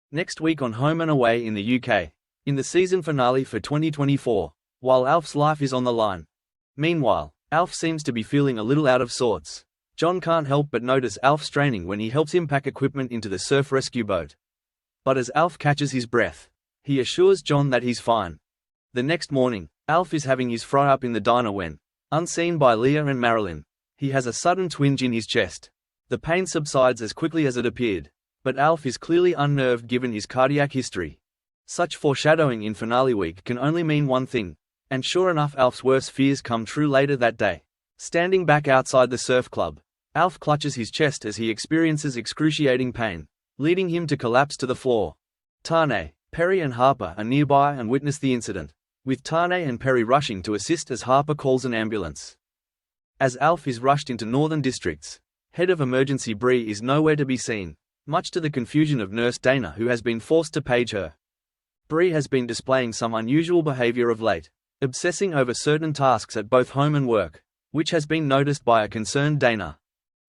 Next week on Home and Away in the UK, in the season finale for 2024, while Alf's life is on the line. Meanwhile, Alf seems to be feeling a little out of sorts. John can't help but notice Alf straining when he helps him pack equipment into the surf rescue boat. But as Alf catches his breath, he assures John that he's fine. The next morning, Alf is having his fry-up in the diner when, unseen by Leah and Marilyn, he has a sudden twinge in his chest. The pain subsides as quickly as it appeared, but Alf is clearly unnerved given his cardiac history. Such foreshadowing in finale week can only mean one thing, and sure enough Alf's worst fears come true later that day. Standing back outside the surf club, Alf clutches his chest as he experiences excruciating pain, leading him to collapse to the floor. Tane, Perry and Harper are nearby and witness the incident, with Tane and Perry rushing to assist as Harper calls an ambulance. As Alf is rushed into Northern Districts, head of emergency Bree is nowhere to be seen, much to the confusion of nurse Dana who has been forced to page her. Bree has been displaying some unusual behavior of late, obsessing over certain tasks at both home and work, which has been noticed by a concerned Dana.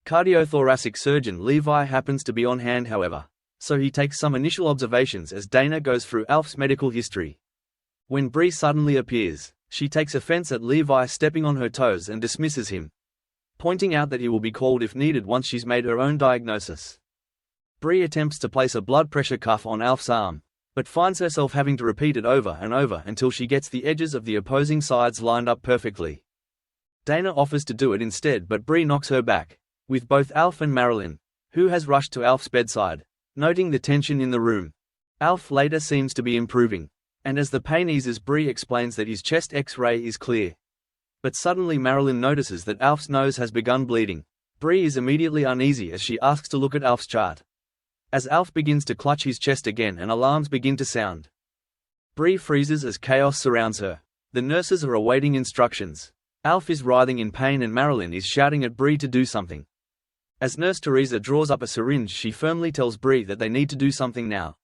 Cardiothoracic surgeon Levi happens to be on hand however, so he takes some initial observations as Dana goes through Alf's medical history. When Bree suddenly appears, she takes offense at Levi stepping on her toes and dismisses him, pointing out that he will be called if needed once she's made her own diagnosis. Bree attempts to place a blood pressure cuff on Alf's arm, but finds herself having to repeat it over and over until she gets the edges of the opposing sides lined up perfectly. Dana offers to do it instead but Bree knocks her back, with both Alf and Marilyn, who has rushed to Alf's bedside, noting the tension in the room. Alf later seems to be improving, and as the pain eases Bree explains that his chest X-ray is clear. But suddenly Marilyn notices that Alf's nose has begun bleeding. Bree is immediately uneasy as she asks to look at Alf's chart. As Alf begins to clutch his chest again and alarms begin to sound, Bree freezes as chaos surrounds her. The nurses are awaiting instructions. Alf is writhing in pain and Marilyn is shouting at Bree to do something. As Nurse Teresa draws up a syringe she firmly tells Bree that they need to do something now.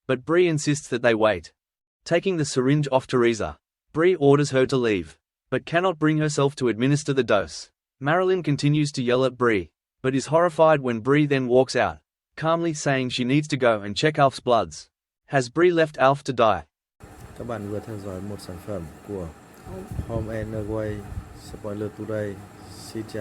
But Bree insists that they wait. Taking the syringe off Teresa, Bree orders her to leave, but cannot bring herself to administer the dose. Marilyn continues to yell at Bree, but is horrified when Bree then walks out, calmly saying she needs to go and check Alf's bloods. Has Bree left Alf to die? Các bạn vừa theo dõi một sản phẩm của Home and Away Spoiler Today. Xin chào.